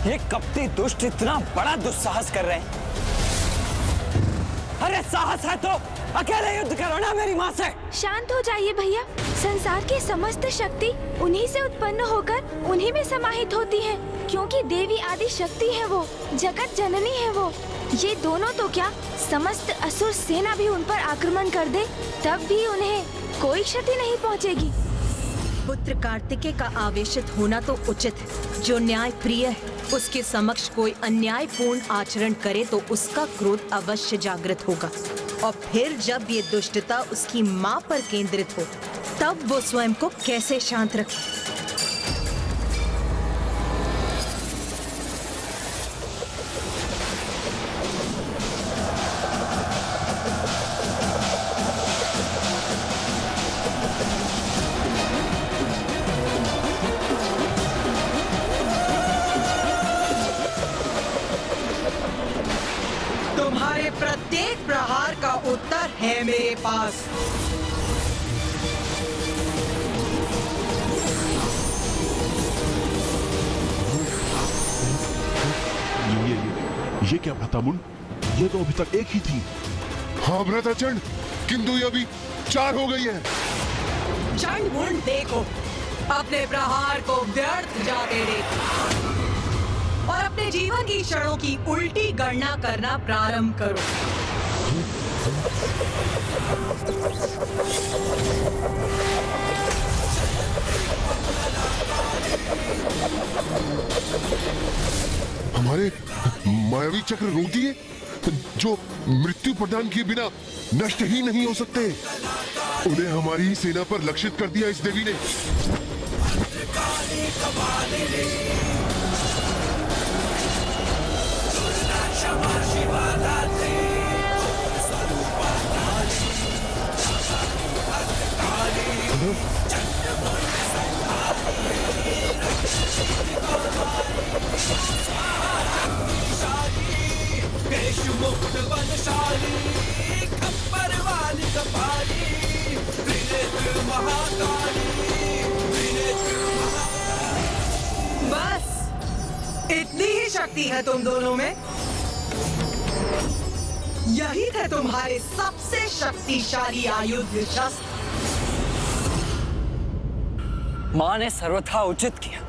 ये कपटी दुष्ट इतना बड़ा दुस्साहस कर रहे हैं। अरे साहस है तो अकेले युद्ध करो ना मेरी माँ से। शांत हो जाइए भैया। संसार की समस्त शक्ति उन्हीं से उत्पन्न होकर उन्हीं में समाहित होती है, क्योंकि देवी आदि शक्ति है वो, जगत जननी है वो। ये दोनों तो क्या, समस्त असुर सेना भी उन पर आक्रमण कर दे तब भी उन्हें कोई क्षति नहीं पहुंचेगी। पुत्र कार्तिकेय का आवेशित होना तो उचित है। जो न्याय प्रिय है उसके समक्ष कोई अन्यायपूर्ण आचरण करे तो उसका क्रोध अवश्य जागृत होगा, और फिर जब ये दुष्टता उसकी माँ पर केंद्रित हो तब वो स्वयं को कैसे शांत रखे। तुम्हारे प्रत्येक प्रहार का उत्तर है मेरे पास। ये क्या भ्रातामुंड, ये तो अभी तक एक ही थी। हाँ भ्राताचंड, किंतु ये अभी 4 हो गई है। चंडमुंड देखो, अपने प्रहार को व्यर्थ जाते देखो और अपने जीवन की क्षणों की उल्टी गणना करना प्रारंभ करो। हमारे मायावी चक्र रोक दिए, जो मृत्यु प्रदान किए बिना नष्ट ही नहीं हो सकते। उन्हें हमारी ही सेना पर लक्षित कर दिया इस देवी ने। बस इतनी ही शक्ति है तुम दोनों में। यही थे तुम्हारे सबसे शक्तिशाली आयुध शस्त्र। माँ ने सर्वथा उचित किया।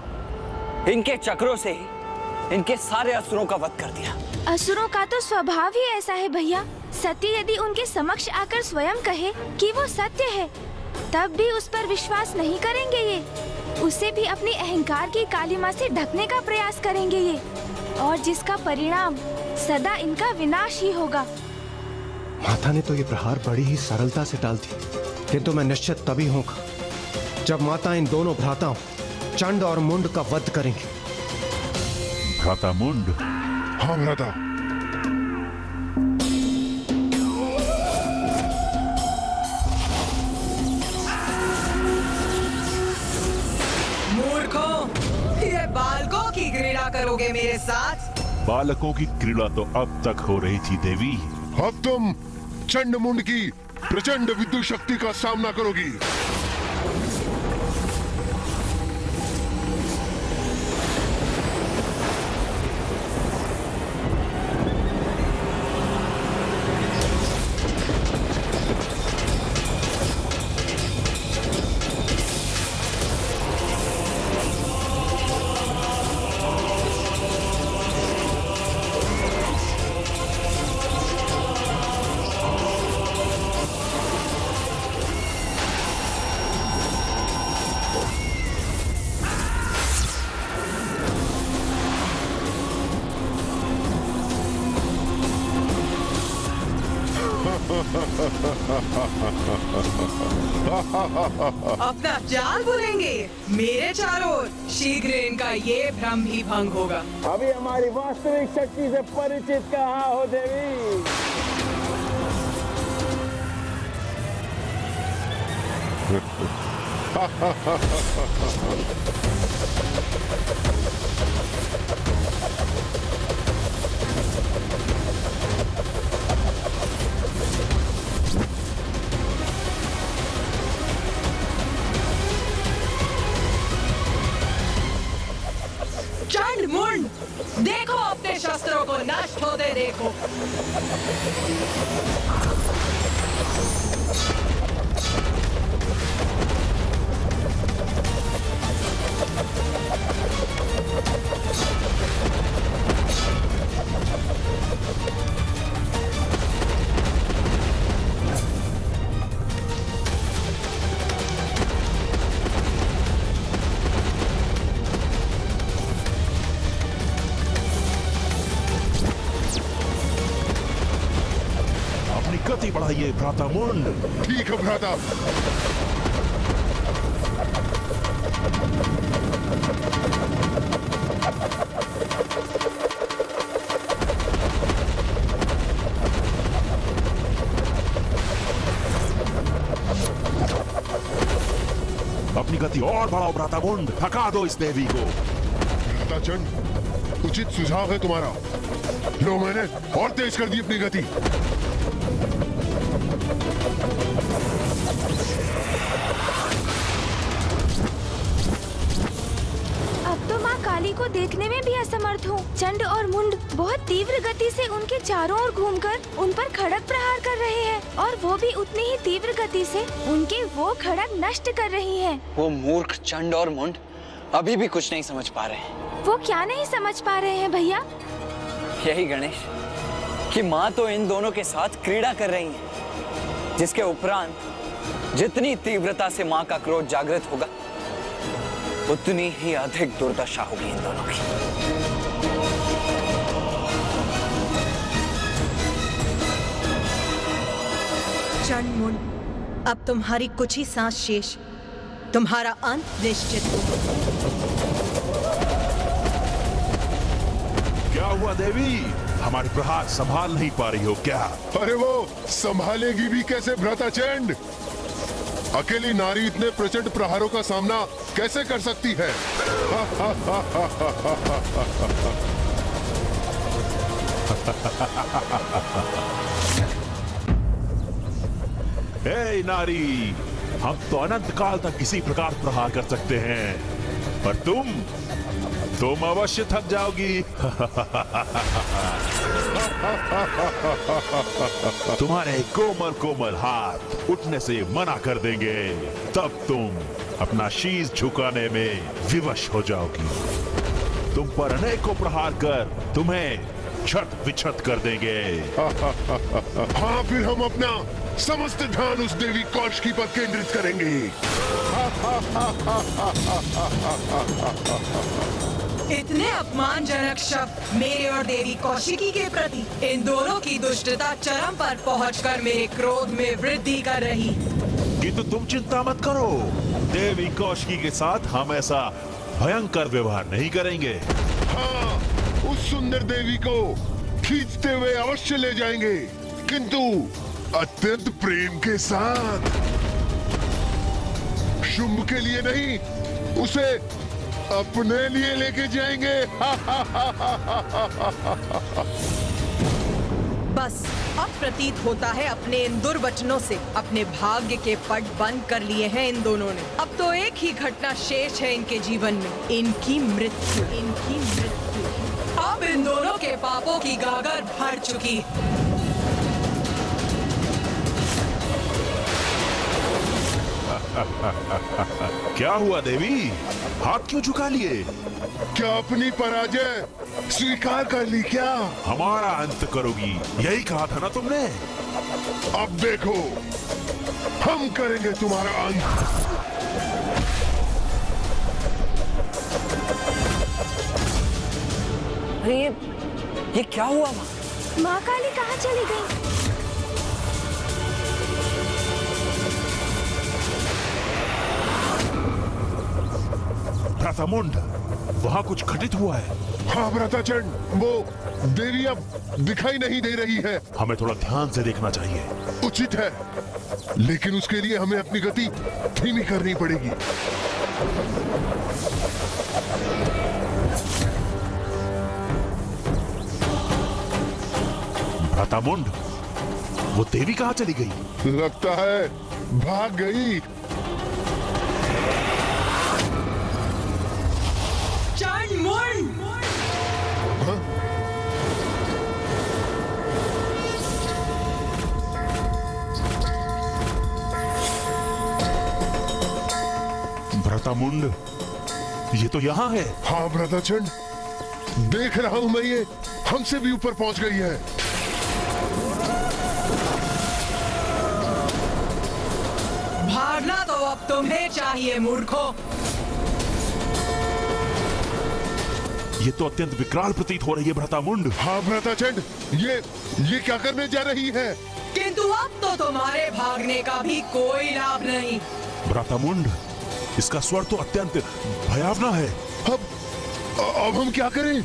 इनके चक्रों से ही इनके सारे असुरों का वध कर दिया। असुरों का तो स्वभाव ही ऐसा है भैया। सती यदि उनके समक्ष आकर स्वयं कहे कि वो सत्य है, तब भी उस पर विश्वास नहीं करेंगे ये। उसे भी अपनी अहंकार की कालिमा से ढकने का प्रयास करेंगे ये, और जिसका परिणाम सदा इनका विनाश ही होगा। माता ने तो ये प्रहार बड़ी ही सरलता से टाल दी, किंतु मैं निश्चित तभी होगा जब माता इन दोनों भ्राताओं चंड और मुंड का वध करेंगे। भ्रातामुंड। हाँ भ्राता। मूर्खों, ये बालकों की क्रीड़ा करोगे मेरे साथ? बालकों की क्रीड़ा तो अब तक हो रही थी देवी। अब तुम चंडमुंड की प्रचंड विद्युत शक्ति का सामना करोगी। अपना जाल बुनेंगे मेरे चारों ओर। शीघ्र इनका ये भ्रम भी भंग होगा। अभी हमारी वास्तविक शक्ति से परिचित कहाँ हो देवी? चंडमुंड, होते देखो। गति बढ़ाइए भ्राता मुंड। ठीक है भ्राता। अपनी गति और बढ़ाओ भ्राता मुंड, थका दो इस देवी को। भ्राता चंड, उचित सुझाव है तुम्हारा। लो, मैंने और तेज कर दी अपनी गति। अब तो माँ काली को देखने में भी असमर्थ हूँ। चंड और मुंड बहुत तीव्र गति से उनके चारों ओर घूमकर उन पर खड़ग प्रहार कर रहे हैं और वो भी उतनी ही तीव्र गति से उनके वो खड़ग नष्ट कर रही हैं। वो मूर्ख चंड और मुंड अभी भी कुछ नहीं समझ पा रहे हैं। वो क्या नहीं समझ पा रहे हैं भैया? यही गणेश कि माँ तो इन दोनों के साथ क्रीड़ा कर रही है, जिसके उपरांत जितनी तीव्रता से माँ का क्रोध जागृत होगा उतनी ही अधिक दुर्दशा होगी इन दोनों की। चंड मुंड, अब तुम्हारी कुछ ही सांस शेष, तुम्हारा अंत निश्चित होगा। क्या हुआ देवी? हमारे प्रहार संभाल नहीं पा रही हो क्या? अरे वो संभालेगी भी कैसे भ्राता चंड? अकेली नारी इतने प्रचंड प्रहारों का सामना कैसे कर सकती है? हे नारी, हम तो अनंत काल तक इसी प्रकार प्रहार कर सकते हैं, पर तुम अवश्य थक जाओगी। तुम्हारे कोमल कोमल हाथ उठने से मना कर देंगे, तब तुम अपना शीश झुकाने में विवश हो जाओगी। तुम पर अनेकों प्रहार कर तुम्हें छत विछत कर देंगे। हाँ, फिर हम अपना समस्त ध्यान उस देवी कौशिकी पर केंद्रित करेंगे। इतने अपमानजनक शब्द मेरे और देवी कौशिकी के प्रति, इन दोनों की दुष्टता चरम पर पहुंचकर मेरे क्रोध में वृद्धि कर रही। किंतु तुम चिंता मत करो, देवी कौशिकी के साथ हम ऐसा भयंकर व्यवहार नहीं करेंगे। हाँ, उस सुंदर देवी को खींचते हुए अवश्य ले जाएंगे, किंतु अत्यंत प्रेम के साथ। शुंभ के लिए नहीं, उसे अपने लिए लेके जाएंगे। बस अब प्रतीत होता है अपने इन दुर्वचनों से अपने भाग्य के पट बंद कर लिए हैं इन दोनों ने। अब तो एक ही घटना शेष है इनके जीवन में, इनकी मृत्यु। इनकी मृत्यु। अब इन दोनों के पापों की गागर भर चुकी। क्या हुआ देवी, हाथ क्यों झुका लिए? क्या अपनी पराजय स्वीकार कर ली क्या? हमारा अंत करोगी, यही कहा था ना तुमने। अब देखो, हम करेंगे तुम्हारा अंत। अरे ये क्या हुआ माँ? माँ काली कहाँ चली गई? भ्राता मुंड, वहाँ कुछ घटित हुआ है। हाँ भ्राता चंड, वो देवी अब दिखाई नहीं दे रही है। हमें थोड़ा ध्यान से देखना चाहिए। उचित है, लेकिन उसके लिए हमें अपनी गति धीमी करनी पड़ेगी। भ्राता मुंड, वो देवी कहाँ चली गई? लगता है भाग गई। भ्रातामुंड, ये तो यहाँ है। हाँ भ्राताचंड, देख रहा हूं मैं, ये हमसे भी ऊपर पहुंच गई है। भागना तो अब तुम्हें चाहिए मूर्खों। ये तो अत्यंत विकराल प्रतीत हो रही है भ्रातामुंड। हाँ भ्राताचंड, ये क्या करने जा रही है? किंतु अब तो तुम्हारे भागने का भी कोई लाभ नहीं। भ्रातामुंड, इसका स्वर तो अत्यंत भयावना है। अब हम क्या करें?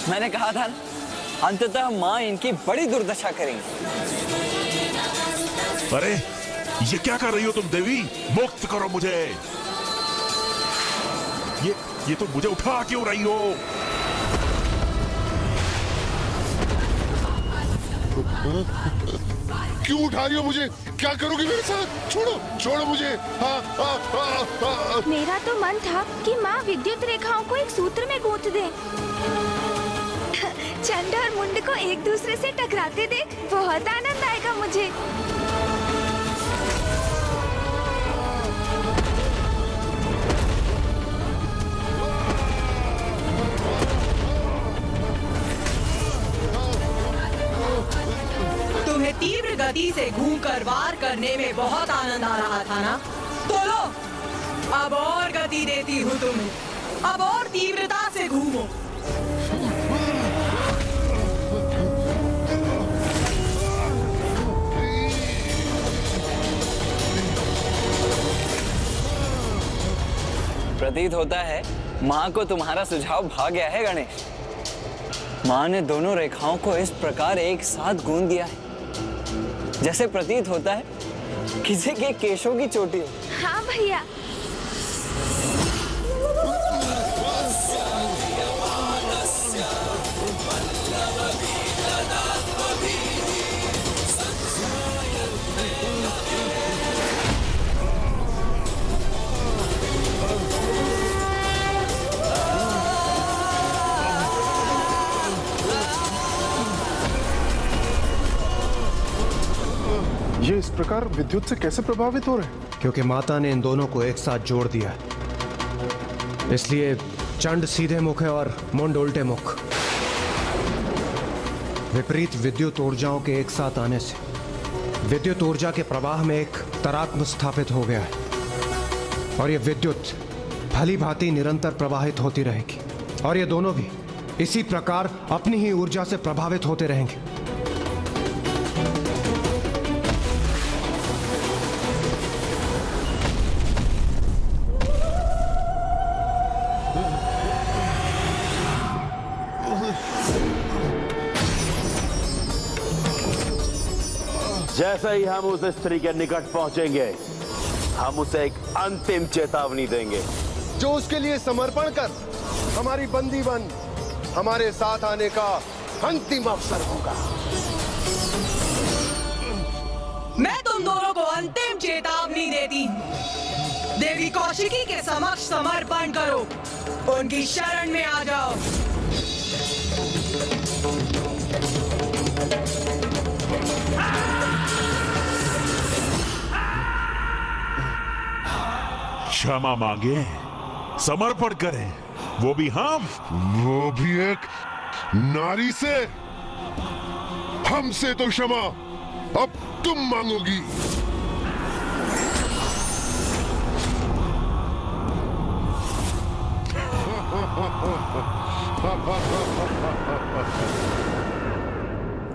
मैंने कहा था ना, अंततः माँ इनकी बड़ी दुर्दशा करेंगी। अरे ये क्या कर रही हो तुम देवी? मुक्त करो मुझे। ये तो मुझे उठा क्यों रही हो? क्यों उठा रही हो मुझे? क्या करोगी मेरे साथ? छोड़ो मुझे। मेरा तो मन था कि माँ विद्युत रेखाओं को एक सूत्र में गूंथ दे। चंड और मुंड को एक दूसरे से टकराते देख बहुत आनंद आएगा मुझे। तुम्हें तीव्र गति से घूमकर वार करने में बहुत आनंद आ रहा था ना? तो लो, अब और गति देती हूँ तुम्हें। अब और तीव्रता से घूमो। प्रतीत होता है माँ को तुम्हारा सुझाव भा गया है गणेश। माँ ने दोनों रेखाओं को इस प्रकार एक साथ गूंथ दिया है जैसे प्रतीत होता है किसी के केशों की चोटी हो। हाँ भैया। ये इस प्रकार विद्युत से कैसे प्रभावित हो रहे हैं? क्योंकि माता ने इन दोनों को एक साथ जोड़ दिया है, इसलिए चंड सीधे मुख है और मुंड उल्टे मुख। विपरीत विद्युत ऊर्जाओं के एक साथ आने से विद्युत ऊर्जा के प्रवाह में एक तरात्म स्थापित हो गया है और ये विद्युत भली भांति निरंतर प्रवाहित होती रहेगी और ये दोनों भी इसी प्रकार अपनी ही ऊर्जा से प्रभावित होते रहेंगे। जैसे ही हम उस स्त्री के निकट पहुंचेंगे, हम उसे एक अंतिम चेतावनी देंगे जो उसके लिए समर्पण कर हमारी बंदी बन हमारे साथ आने का अंतिम अवसर होगा। मैं तुम दोनों को अंतिम चेतावनी देती हूँ। देवी कौशिकी के समक्ष समर्पण करो, उनकी शरण में आ जाओ। क्षमा मांगे, समर्पण करें, वो भी हम, वो भी एक नारी से। हमसे तो क्षमा अब तुम मांगोगी।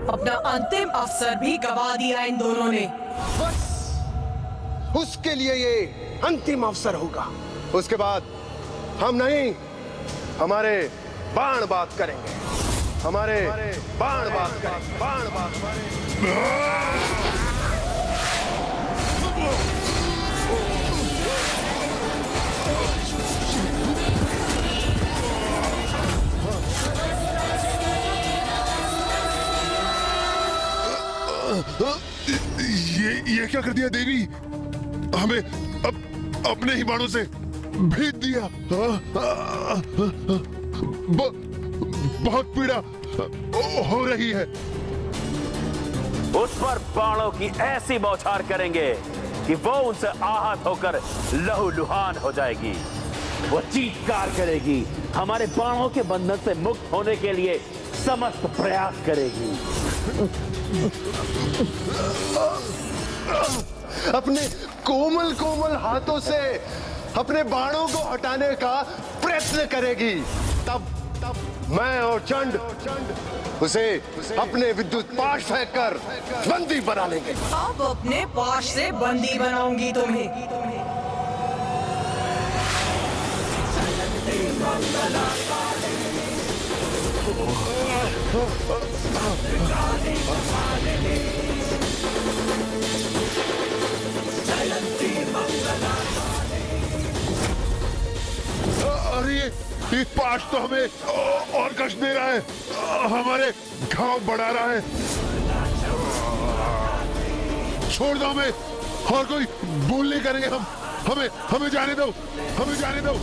अपना अंतिम अवसर भी गवा दिया इन दोनों ने। बस उसके लिए ये अंतिम अवसर होगा। उसके बाद हम नहीं, हमारे बाण बात करेंगे। हमारे बाण बात करेंगे। बाण बात ये क्या कर दिया देवी? हमें अब अपने ही बाणों से भेद दिया। बहुत पीड़ा हो रही है। उस पर बाणों की ऐसी बौछार करेंगे कि वो उनसे आहत होकर लहूलुहान हो जाएगी। वो चीत्कार करेगी, हमारे बाणों के बंधन से मुक्त होने के लिए समस्त प्रयास करेगी। अपने कोमल कोमल हाथों से अपने बाणों को हटाने का प्रयत्न करेगी। तब मैं और चंड उसे अपने विद्युत पाश फेंककर बंदी बना लेंगे। अब अपने पाश से बंदी बनाऊंगी तुम्हें। अरे ये पाश तो हमें और कष्ट दे रहा है, हमारे घाव बढ़ा रहा है। छोड़ दो हमें, और कोई भूल नहीं करेंगे हम। हमें जाने दो, हमें जाने दो।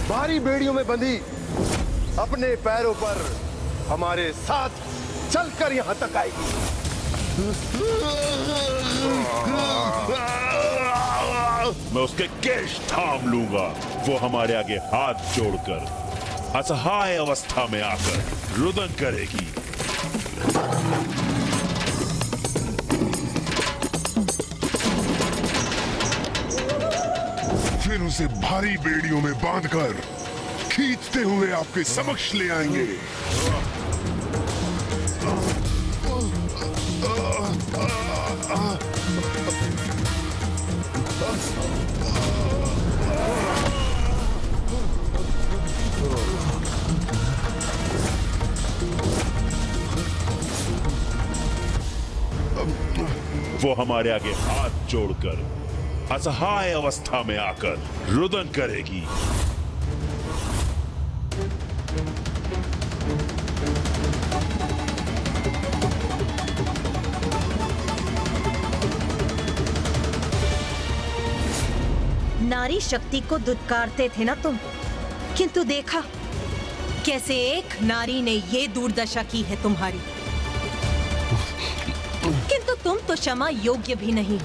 भारी बेड़ियों में बंधी अपने पैरों पर हमारे साथ चलकर यहां तक आएगी। मैं उसके केश थाम लूंगा। वो हमारे आगे हाथ जोड़कर असहाय अवस्था में आकर रुदन करेगी। फिर उसे भारी बेड़ियों में बांधकर खींचते हुए आपके समक्ष ले आएंगे। वो हमारे आगे हाथ जोड़कर असहाय अवस्था में आकर रुदन करेगी। नारी शक्ति को दुत्कारते थे ना तुम, किंतु देखा कैसे एक नारी ने ये दुर्दशा की है तुम्हारी। किंतु तुम तो क्षमा योग्य भी नहीं।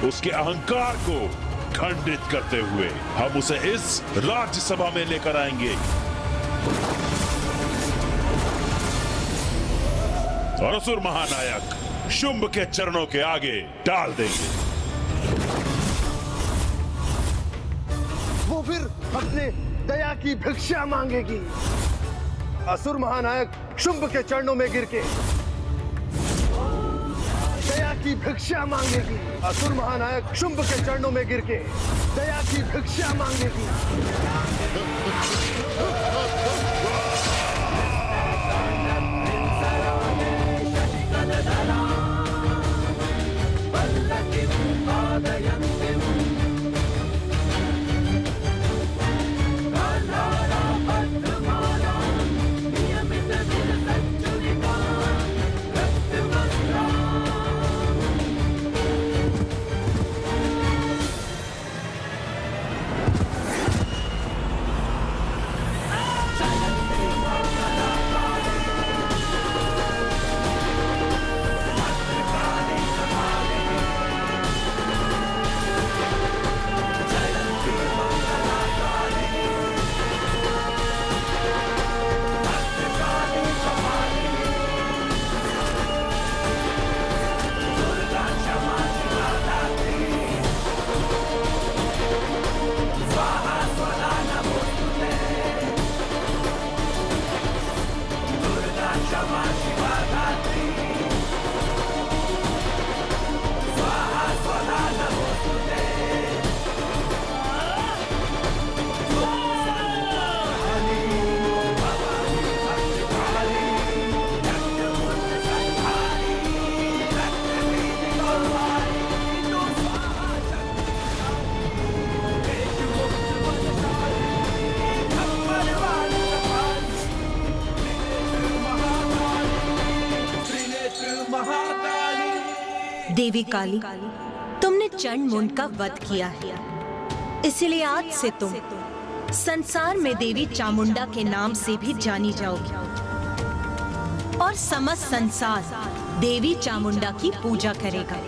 उसके अहंकार को खंडित करते हुए हम उसे इस राज्यसभा में लेकर आएंगे और असुर महानायक शुंभ के चरणों के आगे डाल देंगे। वो फिर अपने दया की भिक्षा मांगेगी। असुर महानायक शुंभ के चरणों में गिर के दया की भिक्षा मांगेगी। असुर महानायक शुंभ के चरणों में गिर के दया की भिक्षा मांगेगी। देवी काली, तुमने चंड मुंड का वध किया है, इसलिए आज से तुम संसार में देवी चामुंडा के नाम से भी जानी जाओगी और समस्त संसार देवी चामुंडा की पूजा करेगा।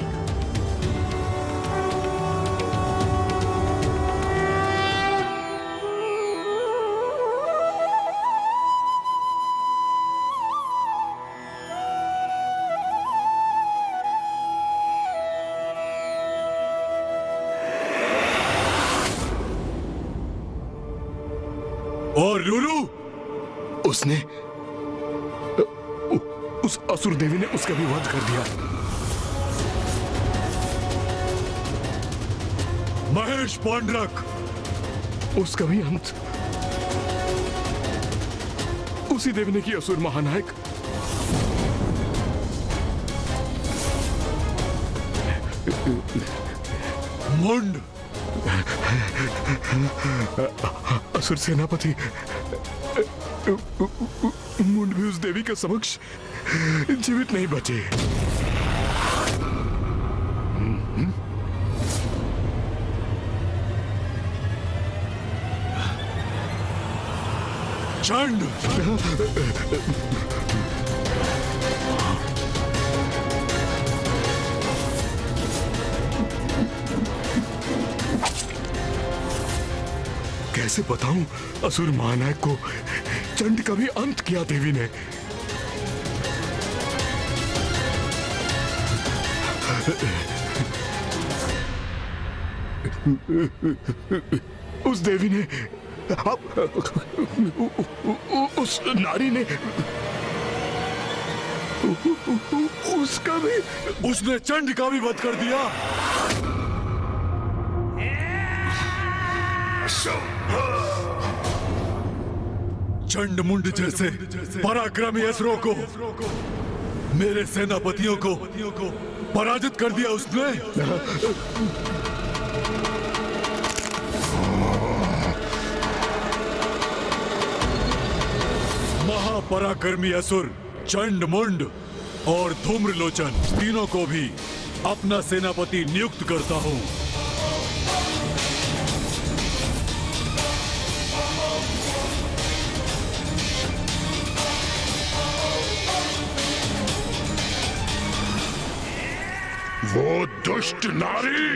और लूलू, उसने उस असुर देवी ने उसका भी वध कर दिया। महेश पांडरक, उसका भी अंत उसी देवी ने किया। असुर महानायक मुंड, असुर सेनापति मुंड भी उस देवी के समक्ष जीवित नहीं बचे। चंड, कैसे बताऊं असुर महानायक को चंड का भी अंत किया देवी ने। उस देवी ने, उस नारी ने, उसका भी, उसने चंड का भी वध कर दिया। चंड मुंड जैसे पराक्रमी असुरों को, मेरे सेनापतियों को पराजित कर दिया उसने। महापराक्रमी असुर चंड मुंड और धूम्रलोचन तीनों को भी अपना सेनापति नियुक्त करता हूं। वो दुष्ट नारी,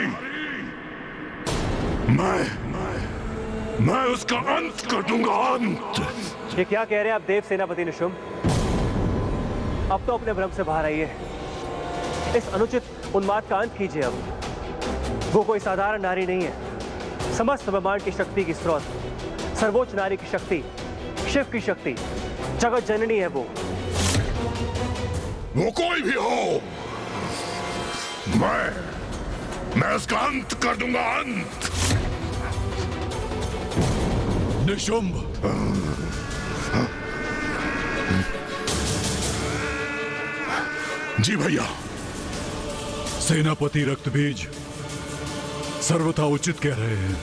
मैं उसका अंत कर दूंगा, अंत। ये क्या कह रहे हैं आप देव सेनापति निशुंभ? अब तो अपने भ्रम से बाहर आइए। इस अनुचित उन्माद का अंत कीजिए। अब वो कोई साधारण नारी नहीं है, समस्त ब्रह्मांड की शक्ति की स्रोत, सर्वोच्च नारी की शक्ति, शिव की शक्ति, जगत जननी है वो कोई भी हो, मैं उसका अंत कर दूंगा, अंत। निशुंभ, जी भैया। सेनापति रक्तबीज सर्वथा उचित कह रहे हैं।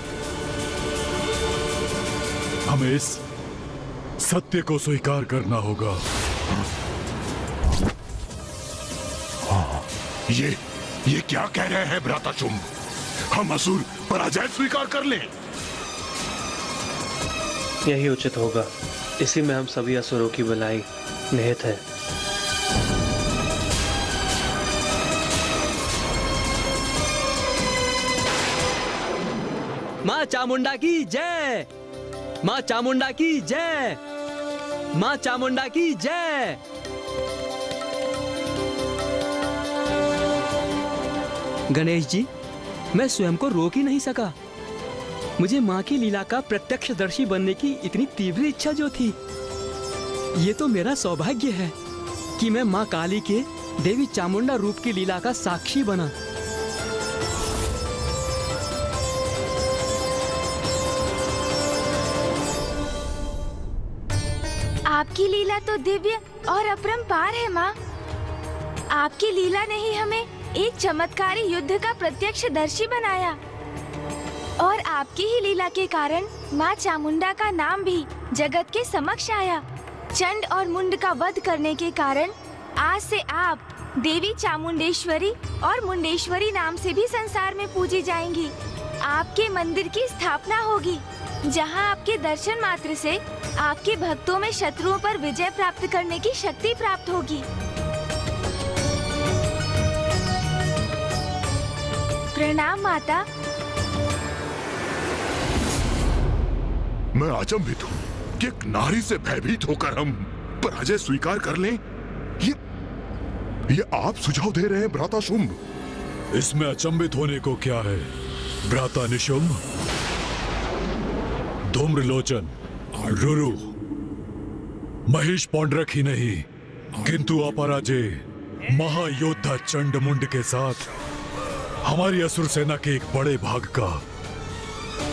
हमें इस सत्य को स्वीकार करना होगा। ये क्या कह रहे हैं भ्राताशुंभ? हम असुर पराजय स्वीकार कर लें? यही उचित होगा। इसी में हम सभी असुरों की भलाई निहित है। मां चामुंडा की जय! मां चामुंडा की जय! मां चामुंडा की जय! गणेश जी, मैं स्वयं को रोक ही नहीं सका। मुझे मां की लीला का प्रत्यक्षदर्शी बनने की इतनी तीव्र इच्छा जो थी, ये तो मेरा सौभाग्य है कि मैं मां काली के देवी चामुंडा रूप की लीला का साक्षी बना। आपकी लीला तो दिव्य और अपरंपार है माँ। आपकी लीला ने ही हमें एक चमत्कारी युद्ध का प्रत्यक्षदर्शी बनाया और आपकी ही लीला के कारण माँ चामुंडा का नाम भी जगत के समक्ष आया। चंड और मुंड का वध करने के कारण आज से आप देवी चामुंडेश्वरी और मुंडेश्वरी नाम से भी संसार में पूजी जाएंगी। आपके मंदिर की स्थापना होगी, जहाँ आपके दर्शन मात्र से आपके भक्तों में शत्रुओं पर विजय प्राप्त करने की शक्ति प्राप्त होगी। प्रणाम माता। मैं अचंभित हूँ कि एक नारी से भयभीत होकर हम पराजय स्वीकार कर लें। ये आप सुझाव दे रहे हैं भ्राताशुंभ? इसमें अचंभित होने को क्या है भ्राता निशुंभ? धूम्रलोचन, रुरु, महेश पौंड्रक ही नहीं किंतु अपराजय महायोद्धा चंडमुंड के साथ हमारी असुर सेना के एक बड़े भाग का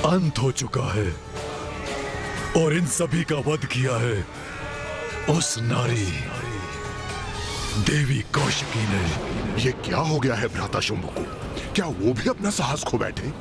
अंत हो चुका है और इन सभी का वध किया है उस नारी देवी कौशिकी ने। ये क्या हो गया है भ्राताशुंभ को? क्या वो भी अपना साहस खो बैठे?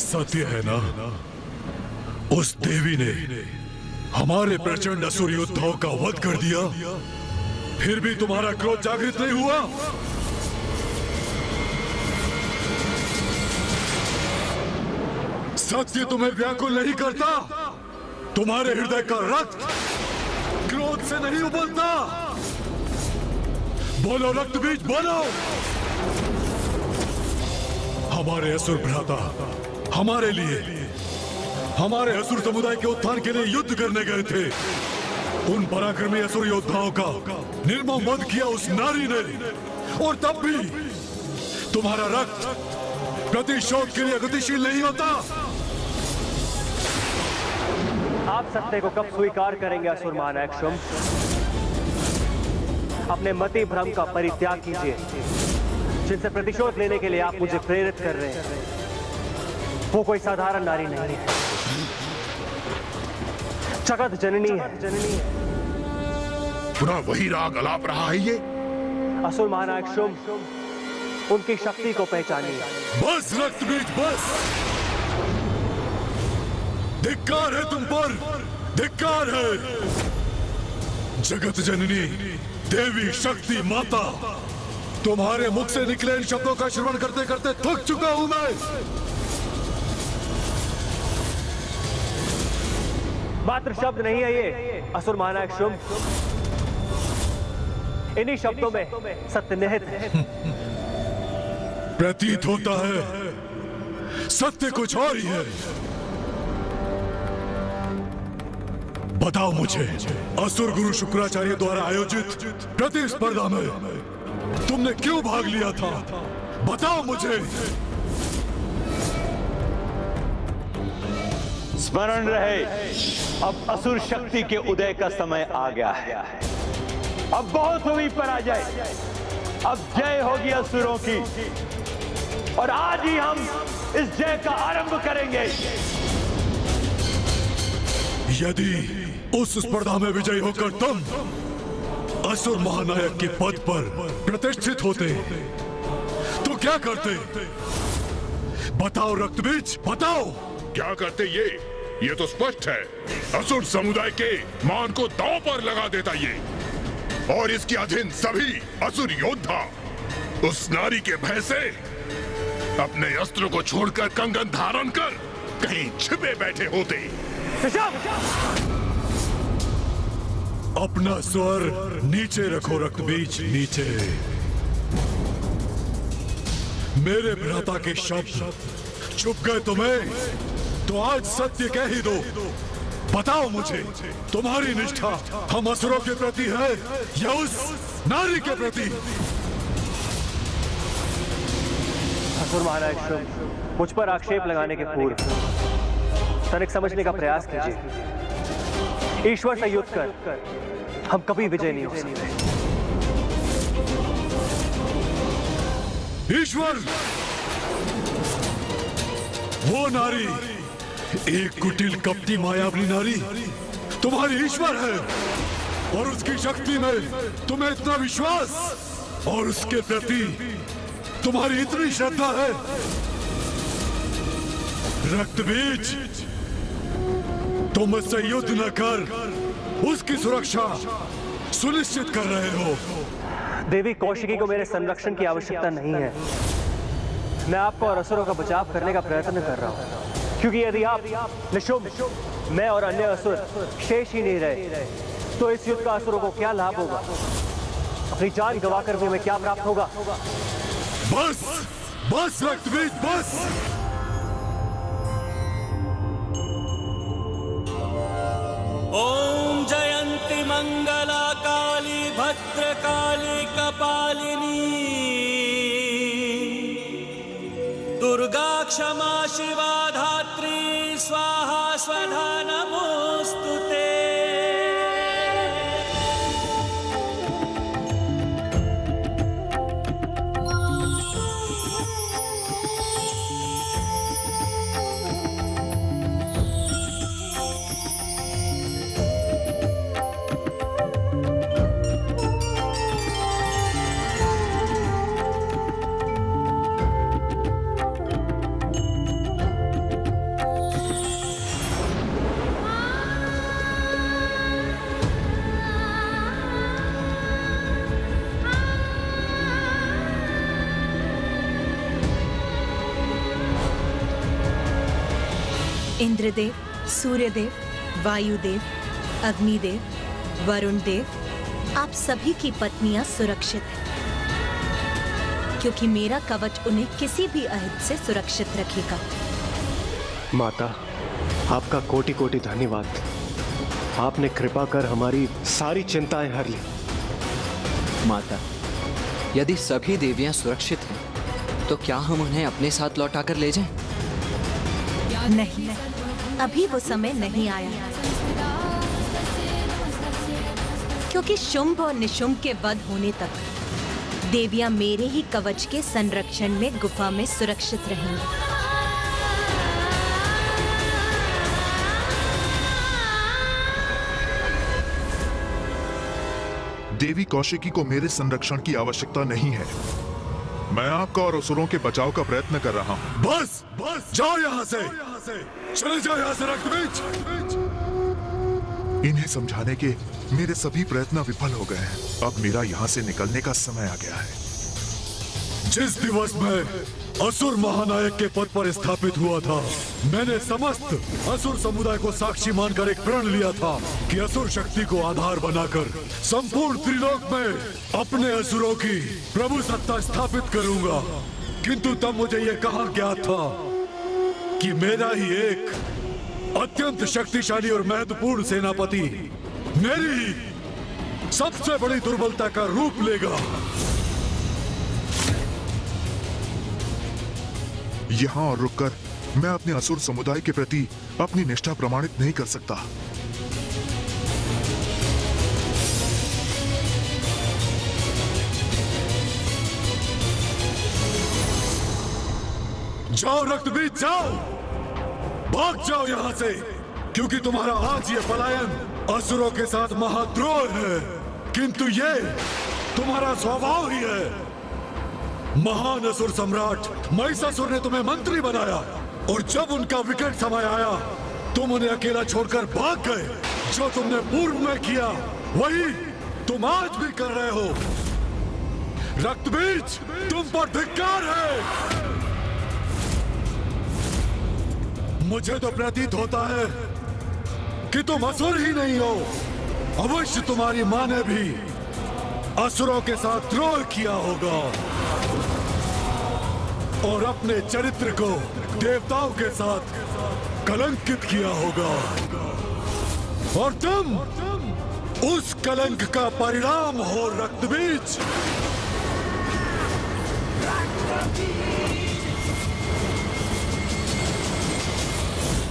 सत्य है ना, उस देवी ने हमारे प्रचंड असुर योद्धाओं का वध कर दिया, फिर भी तुम्हारा क्रोध जागृत नहीं हुआ? सत्य तुम्हें व्याकुल नहीं करता? तुम्हारे हृदय का रक्त क्रोध से नहीं उबलता? बोलो रक्तबीज, बोलो। हमारे असुर भ्राता हमारे लिए, हमारे असुर समुदाय के उत्थान के लिए युद्ध करने गए थे। उन पराक्रमी असुर योद्धाओं का निर्मम वध किया उस नारी ने, और तब भी तुम्हारा रक्त प्रतिशोध के लिए गतिशील नहीं होता। आप सत्य को कब स्वीकार करेंगे असुर महानायक शुंभ? अपने मति भ्रम का परित्याग कीजिए, जिनसे प्रतिशोध लेने के लिए आप मुझे प्रेरित कर रहे हैं। वो कोई साधारण नारी नहीं है, जगत जननी है। पुनः वही राग अलाप रहा है ये? असुर महानायक शुंभ उनकी शक्ति को पहचानिए। बस रक्तबीज बस। धिक्कार है तुम पर, धिक्कार है। जगत जननी देवी शक्ति माता, तुम्हारे मुख से निकले इन शब्दों का श्रवण करते करते थक चुका हूं मैं। मात्र शब्द नहीं है ये असुर महानायक शुंभ, इन्हीं शब्दों में सत्य निहित है। प्रतीत होता है सत्य कुछ और ही है। बताओ मुझे, असुर गुरु शुक्राचार्य द्वारा आयोजित प्रतिस्पर्धा में तुमने क्यों भाग लिया था? बताओ मुझे। स्मरण रहे, अब असुर शक्ति के उदय का समय आ गया है। अब बहुत हुई पराजय, अब जय होगी असुरों की, और आज ही हम इस जय का आरंभ करेंगे। यदि उस स्पर्धा में विजयी होकर तुम असुर महानायक के पद पर प्रतिष्ठित होते तो क्या करते? बताओ रक्तबीज, बताओ। क्या करते ये तो स्पष्ट है। असुर समुदाय के मान को दांव पर लगा देता ये, और इसके अधीन सभी असुर योद्धा उस नारी के भय से अपने अस्त्रों को छोड़कर कंगन धारण कर कहीं छिपे बैठे होते। अपना स्वर नीचे रखो रक्तबीज, नीचे। मेरे भ्राता के शब्द चुप गए तुम्हें, तो आज सत्य कह ही दो। बताओ मुझे, तुम्हारी निष्ठा हम असुरों के प्रति है या उस नारी के प्रति? असुर महाराज शुंभ, मुझ पर आक्षेप लगाने के पूर्व तनिक समझने का प्रयास कीजिए। ईश्वर से युद्ध कर हम कभी विजय नहीं हो सकते। ईश्वर, वो नारी, एक कुटिल कपटी मायावी नारी तुम्हारी ईश्वर है, और उसकी शक्ति में तुम्हें इतना विश्वास और उसके प्रति तुम्हारी इतनी श्रद्धा है। रक्तबीज, तुम मुझसे युद्ध न कर उसकी सुरक्षा सुनिश्चित कर रहे हो। देवी कौशिकी को मेरे संरक्षण की आवश्यकता नहीं है। मैं आपको और असुरों का बचाव करने का प्रयत्न कर रहा हूं, क्योंकि यदि आप निशुंभ, मैं और अन्य असुर शेष ही नहीं रहे तो इस युद्ध का असुरों को क्या लाभ होगा? अपनी जान गंवाकर भी हमें क्या प्राप्त होगा? बस बस रक्तबीज, बस। ओम जयंती मंगला काली भद्रकाली कपालिनी दुर्गा क्षमा शिवा धात्री स्वाहा स्वधा नमोस्तुते। इंद्रदेव, सूर्यदेव, वायुदेव, अग्निदेव, वरुण देव, आप सभी की पत्नियां सुरक्षित हैं, क्योंकि मेरा कवच उन्हें किसी भी अहित से सुरक्षित रखेगा। माता, आपका कोटि कोटि धन्यवाद। आपने कृपा कर हमारी सारी चिंताएं हर ली। माता, यदि सभी देवियां सुरक्षित हैं, तो क्या हम उन्हें अपने साथ लौटा कर ले जाएं? नहीं, अभी वो समय नहीं आया, क्योंकि शुंभ और निशुंभ के वध होने तक देवियां मेरे ही कवच के संरक्षण में गुफा में सुरक्षित रहेंगी। देवी कौशिकी को मेरे संरक्षण की आवश्यकता नहीं है। मैं आपका और असुरों के बचाव का प्रयत्न कर रहा हूँ। बस बस जाओ यहाँ से, चले जाओ यहाँ से रक्तबीज। इन्हें समझाने के मेरे सभी प्रयत्न विफल हो गए हैं। अब मेरा यहाँ से निकलने का समय आ गया है। जिस दिवस में असुर महानायक के पद पर स्थापित हुआ था, मैंने समस्त असुर समुदाय को साक्षी मानकर एक प्रण लिया था कि असुर शक्ति को आधार बनाकर संपूर्ण त्रिलोक में अपने असुरों की प्रभु सत्ता स्थापित करूंगा। किंतु तब मुझे यह कहा गया था कि मेरा ही एक अत्यंत शक्तिशाली और महत्वपूर्ण सेनापति मेरी ही सबसे बड़ी दुर्बलता का रूप लेगा। यहाँ और रुककर मैं अपने असुर समुदाय के प्रति अपनी निष्ठा प्रमाणित नहीं कर सकता। जाओ रक्तबीज जाओ, भाग जाओ यहाँ से, क्योंकि तुम्हारा आज ये पलायन असुरों के साथ महाद्रोह है। किंतु ये तुम्हारा स्वभाव ही है। महान असुर सम्राट महिषासुर ने तुम्हें मंत्री बनाया और जब उनका विकट समय आया तुम उन्हें अकेला छोड़कर भाग गए। जो तुमने पूर्व में किया वही तुम आज भी कर रहे हो। रक्तबीज, तुम पर धिक्कार है। मुझे तो प्रतीत होता है कि तुम असुर ही नहीं हो। अवश्य तुम्हारी मां ने भी असुरों के साथ द्रोह किया होगा और अपने चरित्र को देवताओं के साथ कलंकित किया होगा, और तुम उस कलंक का परिणाम हो रक्तबीज।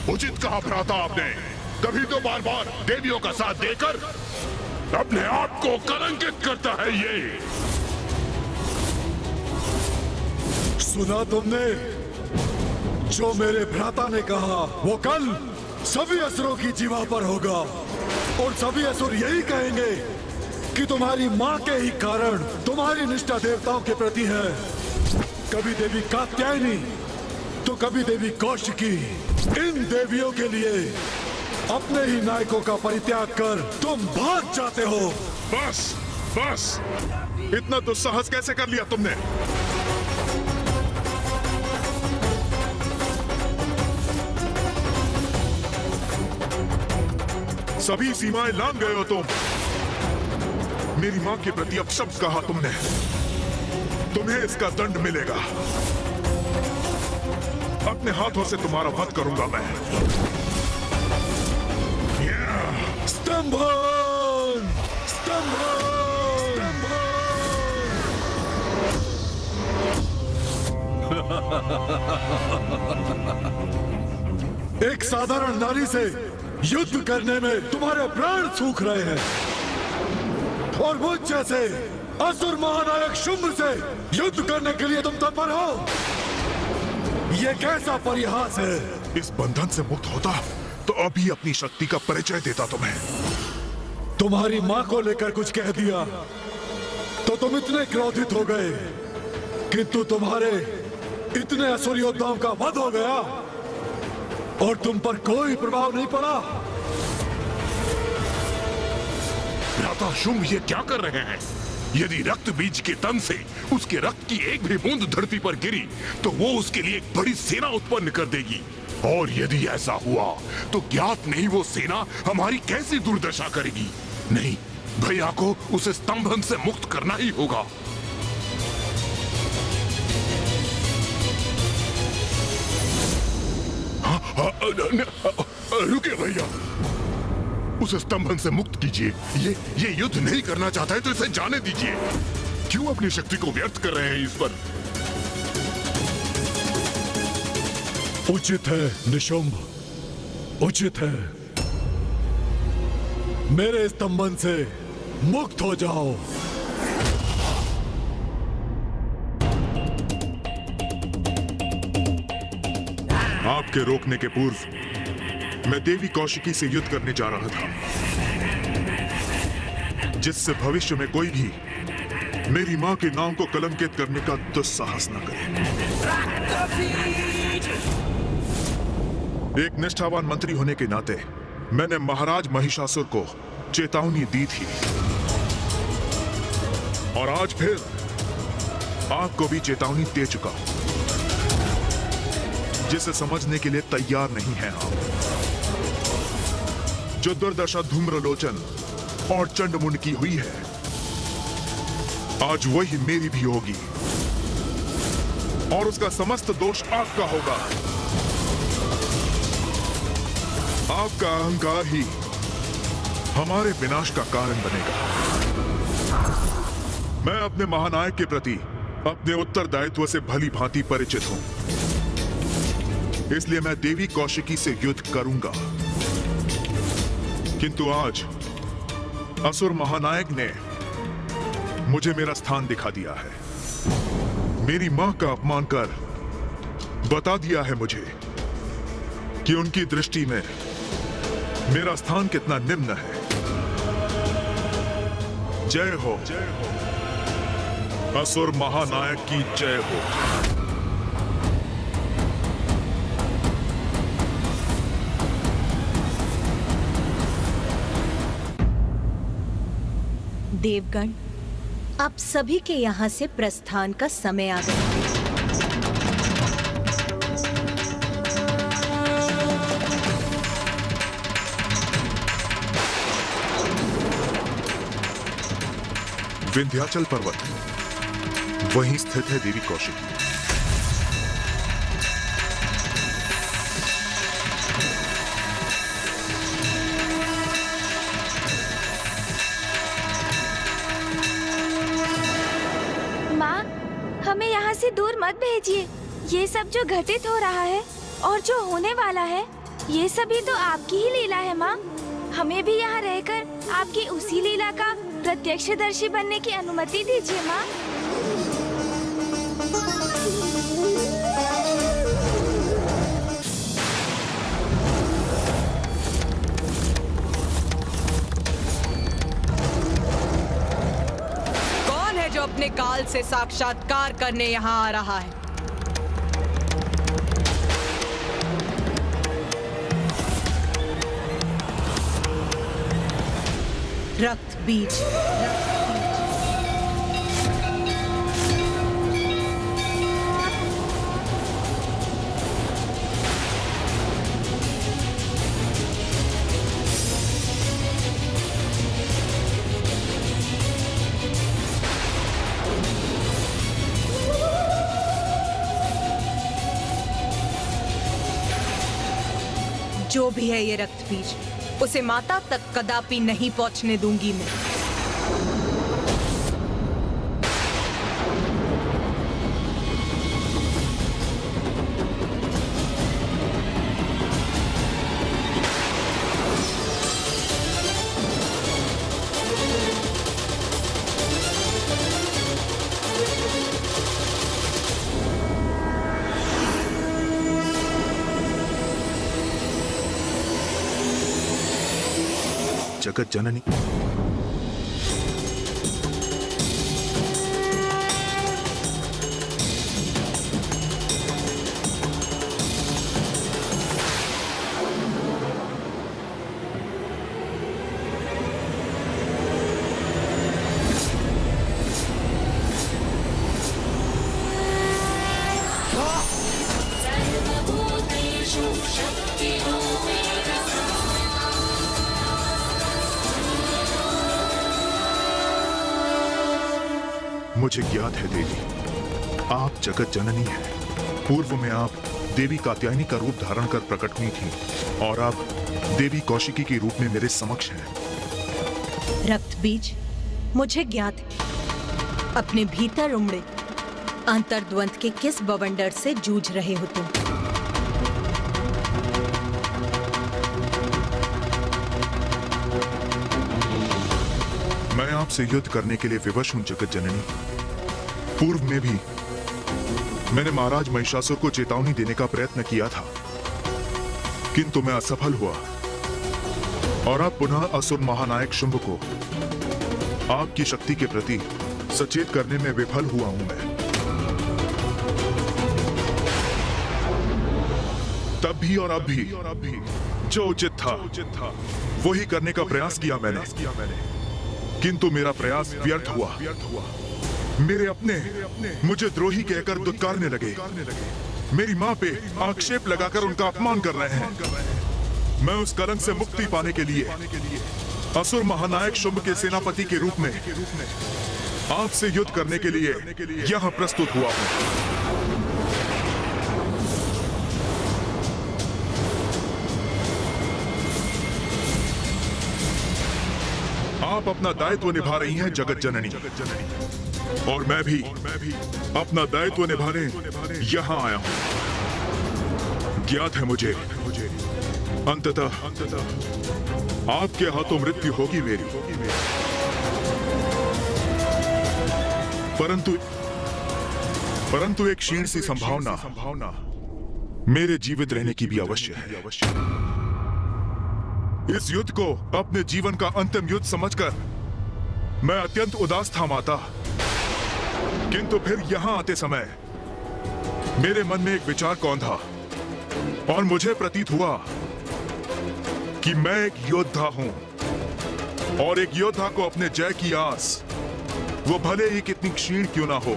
उचित कहा भ्राता आपने। तभी तो बार बार देवियों का साथ देकर अपने आप को कलंकित करता है ये। सुना तुमने जो मेरे भ्राता ने कहा, वो कल सभी असुरों की जीवा पर होगा और सभी असुर यही कहेंगे कि तुम्हारी मां के ही कारण तुम्हारी निष्ठा देवताओं के प्रति है। कभी देवी कात्यायनी तो कभी देवी कौशिकी। इन देवियों के लिए अपने ही नायकों का परित्याग कर तुम भाग जाते हो। बस बस, इतना दुस्साहस कैसे कर लिया तुमने? सभी सीमाएं लांघ गए हो तुम। मेरी मां के प्रति अपशब्द कहा तुमने। तुम्हें इसका दंड मिलेगा। अपने हाथों से तुम्हारा वध करूंगा मैं। स्तंभन! एक साधारण नारी से युद्ध करने में तुम्हारे प्राण सूख रहे हैं और मुझ जैसे असुर महानायक शुंभ से युद्ध करने के लिए तुम तत्पर हो। यह कैसा परिहास है? इस बंधन से मुक्त होता तो अभी अपनी शक्ति का परिचय देता तुम्हें। तुम्हारी मां को लेकर कुछ कह दिया तो तुम इतने क्रोधित हो गए, किंतु तुम्हारे इतने असुर योद्धाओं का वध हो गया और तुम पर कोई प्रभाव नहीं पड़ा। भ्राता शुंभ ये क्या कर रहे हैं? यदि रक्त बीज के तन से उसके रक्त की एक भी बूंद धरती पर गिरी तो वो उसके लिए एक बड़ी सेना उत्पन्न कर देगी, और यदि ऐसा हुआ तो ज्ञात नहीं वो सेना हमारी कैसी दुर्दशा करेगी। नहीं, भैया को उसे स्तंभन से मुक्त करना ही होगा। रुकिए भैया, उसे स्तंभन से मुक्त कीजिए। ये युद्ध नहीं करना चाहता है तो इसे जाने दीजिए। क्यों अपनी शक्ति को व्यर्थ कर रहे हैं इस पर? उचित है निशुंभ, उचित है। मेरे स्तंभन से मुक्त हो जाओ। आपके रोकने के पूर्व मैं देवी कौशिकी से युद्ध करने जा रहा था। जिससे भविष्य में कोई भी मेरी मां के नाम को कलंकित करने का दुस्साहस न करे। एक निष्ठावान मंत्री होने के नाते मैंने महाराज महिषासुर को चेतावनी दी थी, और आज फिर आपको भी चेतावनी दे चुका हूं, जिसे समझने के लिए तैयार नहीं हैं आप। जो दुर्दशा धूम्रलोचन और चंडमुंड की हुई है, आज वही मेरी भी होगी, और उसका समस्त दोष आपका होगा। आपका अहंकार ही हमारे विनाश का कारण बनेगा। मैं अपने महानायक के प्रति अपने उत्तरदायित्व से भली भांति परिचित हूं, इसलिए मैं देवी कौशिकी से युद्ध करूंगा। किंतु आज असुर महानायक ने मुझे मेरा स्थान दिखा दिया है, मेरी मां का अपमान कर बता दिया है मुझे कि उनकी दृष्टि में मेरा स्थान कितना निम्न है। जय हो, असुर महानायक की जय हो। देवगण, आप सभी के यहाँ से प्रस्थान का समय आ गया। विंध्याचल पर्वत, वहीं स्थित है देवी कौशिकी। माँ, हमें यहाँ से दूर मत भेजिए। ये सब जो घटित हो रहा है और जो होने वाला है, ये सभी तो आपकी ही लीला है माँ। हमें भी यहाँ रहकर आपकी उसी लीला का प्रत्यक्षदर्शी बनने की अनुमति दीजिए माँ। कौन है जो अपने काल से साक्षात्कार करने यहाँ आ रहा है? रक्त बीज। जो भी है ये रक्त बीज, उसे माता तक कदापि नहीं पहुंचने दूंगी मैं। जगत जननी, मुझे ज्ञात है देवी, आप जगत जननी हैं। पूर्व में आप देवी कात्यायनी का रूप धारण कर प्रकट हुई थीं, और आप देवी कौशिकी के रूप में मेरे समक्ष हैं। रक्त बीज, मुझे ज्ञात है अपने भीतर उमड़े अंतर्द्वंद के किस बवंडर से जूझ रहे हो तुम। मैं आपसे युद्ध करने के लिए विवश हूं जगत जननी। पूर्व में भी मैंने महाराज महिषासुर को चेतावनी देने का प्रयत्न किया था, किंतु मैं असफल हुआ, और अब पुनः असुर महानायक शुंभ को आपकी शक्ति के प्रति सचेत करने में विफल हुआ हूं मैं। तब भी और अब भी जो उचित था वही करने का प्रयास किया मैंने, किंतु मेरा प्रयास व्यर्थ हुआ। मेरे अपने मुझे द्रोही कहकर दुत्कारने लगे, मेरी माँ पे आक्षेप लगाकर उनका अपमान कर रहे हैं। मैं उस कलंक से मुक्ति पाने के लिए असुर महानायक शुंभ के सेनापति के रूप में आपसे युद्ध करने के लिए यहाँ प्रस्तुत हुआ हूँ। आप अपना दायित्व निभा रही हैं जगत जननी, और मैं भी अपना दायित्व निभाने यहाँ आया हूँ। ज्ञात है मुझे अंततः आपके हाथों मृत्यु होगी मेरी, परंतु एक क्षीण सी संभावना मेरे जीवित रहने की भी अवश्य है। इस युद्ध को अपने जीवन का अंतिम युद्ध समझकर मैं अत्यंत उदास था माता, किंतु फिर यहाँ आते समय मेरे मन में एक विचार कौंधा और मुझे प्रतीत हुआ कि मैं एक योद्धा हूं, और एक योद्धा को अपने जय की आस, वो भले ही कितनी क्षीण क्यों ना हो,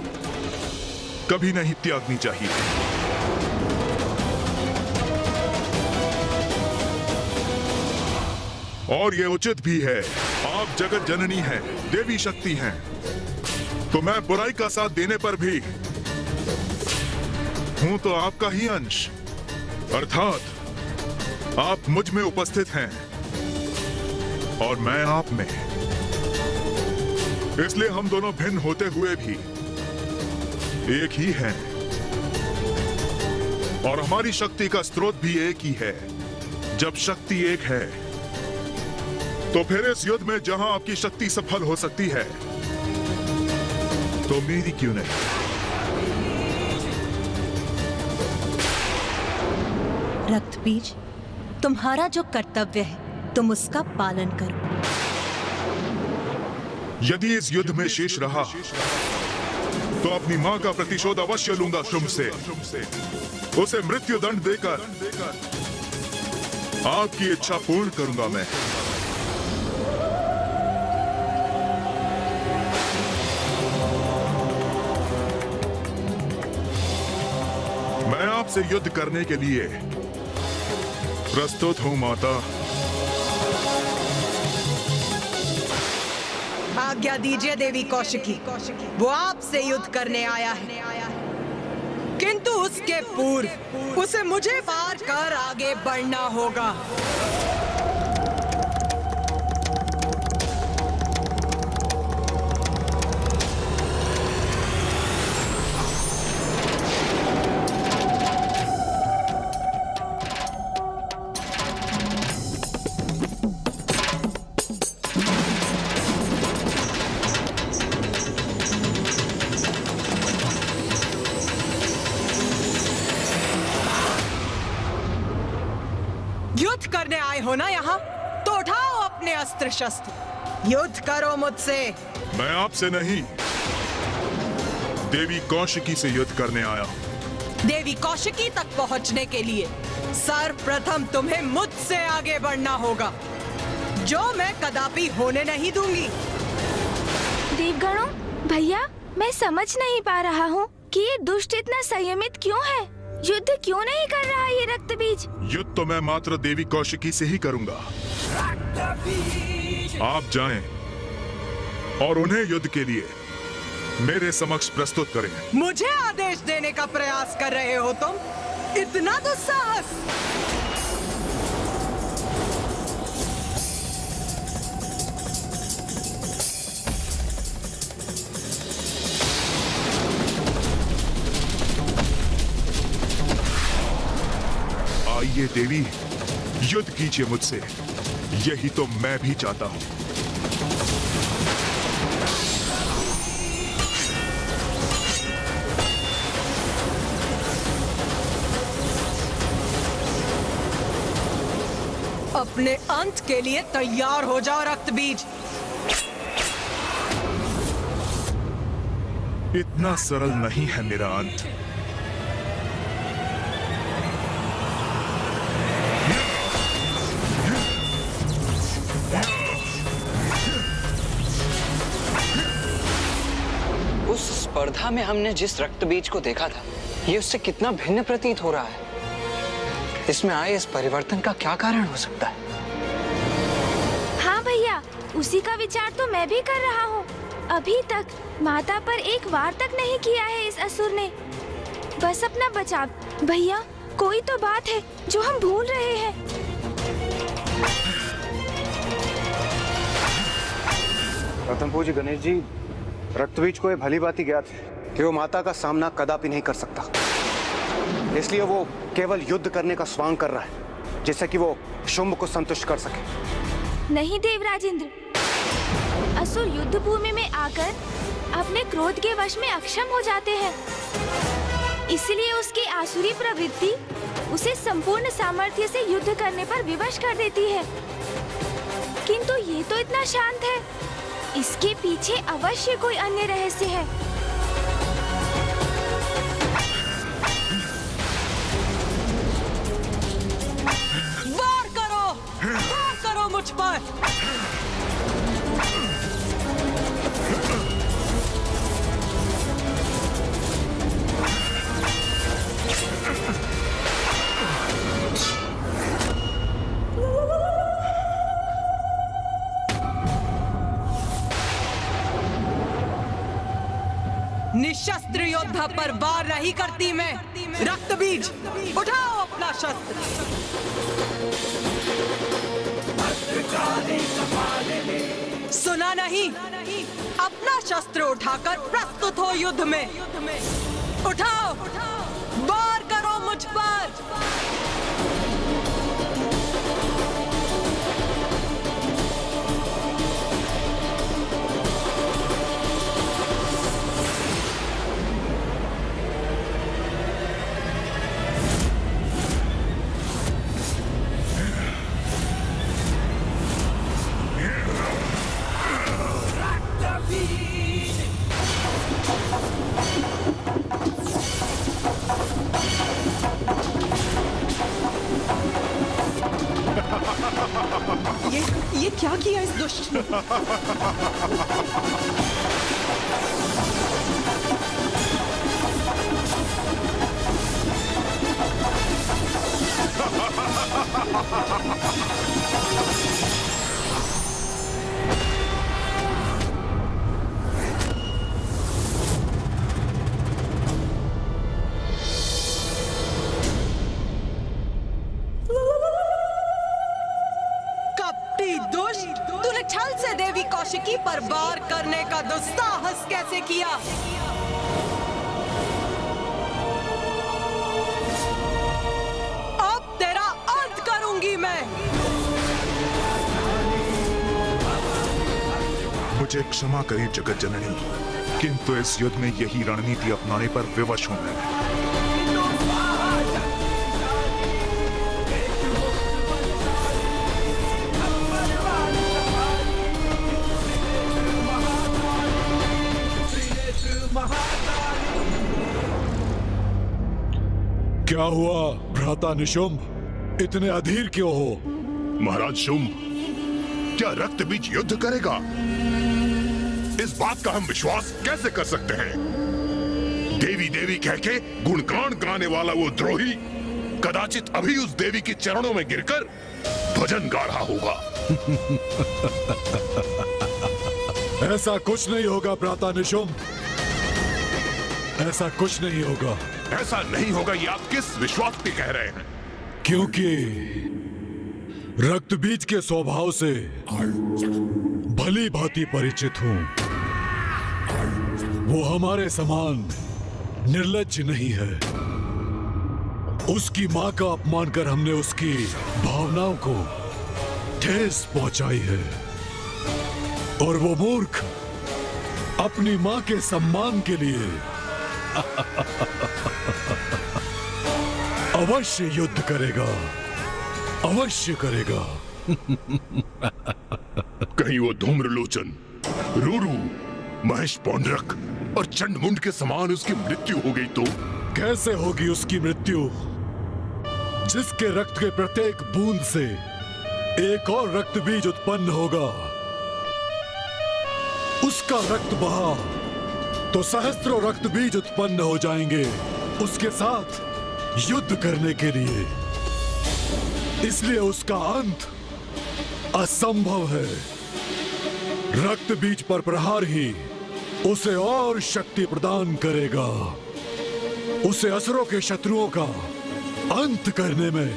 कभी नहीं त्यागनी चाहिए। और ये उचित भी है, आप जगत जननी हैं, देवी शक्ति हैं, तो मैं बुराई का साथ देने पर भी हूं तो आपका ही अंश, अर्थात आप मुझ में उपस्थित हैं और मैं आप में। इसलिए हम दोनों भिन्न होते हुए भी एक ही हैं, और हमारी शक्ति का स्रोत भी एक ही है। जब शक्ति एक है तो फिर इस युद्ध में जहां आपकी शक्ति सफल हो सकती है, तो मेरी क्यों नहीं? रक्तबीज, तुम्हारा जो कर्तव्य है तुम उसका पालन करो। यदि इस युद्ध में शेष रहा तो अपनी मां का प्रतिशोध अवश्य लूंगा शुंभ से, उसे मृत्यु दंड देकर आपकी इच्छा पूर्ण करूंगा मैं। मैं आपसे युद्ध करने के लिए प्रस्तुत हूं माता। आज्ञा दीजिए देवी कौशिकी, वो आपसे युद्ध करने आया है, किंतु उसके पूर्व उसे मुझे पार कर आगे बढ़ना होगा। युद्ध करने आए हो ना यहाँ, तो उठाओ अपने अस्त्र शस्त्र, युद्ध करो मुझसे। मैं आपसे नहीं, देवी कौशिकी से युद्ध करने आया हूं। देवी कौशिकी तक पहुंचने के लिए सर्वप्रथम तुम्हें मुझसे आगे बढ़ना होगा, जो मैं कदापि होने नहीं दूंगी। देवगणों, भैया, मैं समझ नहीं पा रहा हूँ कि ये दुष्ट इतना संयमित क्यों है। युद्ध क्यों नहीं कर रहा ये रक्तबीज? युद्ध तो मैं मात्र देवी कौशिकी से ही करूंगा। आप जाएं और उन्हें युद्ध के लिए मेरे समक्ष प्रस्तुत करें। मुझे आदेश देने का प्रयास कर रहे हो तुम? इतना दुस्साहस! आइए देवी, युद्ध कीजिए मुझसे, यही तो मैं भी चाहता हूं। अपने अंत के लिए तैयार हो जाओ रक्तबीज। इतना सरल नहीं है मेरा अंत। उस स्पर्धा में हमने जिस रक्त बीज को देखा था, ये उससे कितना भिन्न प्रतीत हो रहा है। इसमें आए इस परिवर्तन का क्या कारण हो सकता है? हाँ भैया, उसी का विचार तो मैं भी कर रहा हूँ। अभी तक माता पर एक वार तक नहीं किया है इस असुर ने। बस अपना बचाव। भैया, कोई तो बात है जो हम भूल रहे हैं। प्रथम पूज्य गणेश जी, रक्तबीज को ये भली भांति ज्ञात है कि वो माता का सामना कदापि नहीं कर सकता, इसलिए वो केवल युद्ध करने का स्वांग कर रहा है, जिससे कि वो शुंभ को संतुष्ट कर सके। नहीं देवराजेंद्र, असुर युद्ध भूमि में आकर अपने क्रोध के वश में अक्षम हो जाते हैं, इसलिए उसकी आसुरी प्रवृत्ति उसे संपूर्ण सामर्थ्य से युद्ध करने पर विवश कर देती है। किंतु ये तो इतना शांत है, इसके पीछे अवश्य कोई अन्य रहस्य है। वार करो मुझ पर। निशस्त्र योद्धा पर वार नहीं करती मैं। रक्तबीज, उठाओ अपना शस्त्र। सुना नहीं? अपना शस्त्र उठाकर प्रस्तुत हो युद्ध में। उठाओ, वार करो मुझ पर। ये क्या किया इस दुष्ट ने? तूने छल से देवी कौशिकी पर वार करने का दुस्साहस कैसे किया? अब तेरा अंत करूंगी मैं। मुझे क्षमा करें जगत जननी, किंतु इस युद्ध में यही रणनीति अपनाने पर विवश हूं मैं। क्या हुआ भ्राता निशुंभ, इतने अधीर क्यों हो? महाराज शुंभ, क्या रक्त बीज युद्ध करेगा? इस बात का हम विश्वास कैसे कर सकते हैं? देवी देवी कह के गुणगान गाने वाला वो द्रोही कदाचित अभी उस देवी के चरणों में गिरकर भजन गा रहा होगा। ऐसा कुछ नहीं होगा भ्राता निशुंभ, ऐसा कुछ नहीं होगा। ऐसा नहीं होगा, ये आप किस विश्वास पे कह रहे हैं? क्योंकि रक्तबीज के स्वभाव से भली भांति परिचित हूं। वो हमारे समान निर्लज्ज नहीं है। उसकी मां का अपमान कर हमने उसकी भावनाओं को ठेस पहुंचाई है, और वो मूर्ख अपनी मां के सम्मान के लिए अवश्य युद्ध करेगा, अवश्य करेगा। कहीं वो धूम्रलोचन, रूरू, महेश पौंड्रक और चंडमुंड के समान उसकी मृत्यु हो गई तो? कैसे होगी उसकी मृत्यु, जिसके रक्त के प्रत्येक बूंद से एक और रक्त बीज उत्पन्न होगा। उसका रक्त बहा तो सहस्त्रों रक्त बीज उत्पन्न हो जाएंगे उसके साथ युद्ध करने के लिए। इसलिए उसका अंत असंभव है। रक्त बीज पर प्रहार ही उसे और शक्ति प्रदान करेगा, उसे असुरों के शत्रुओं का अंत करने में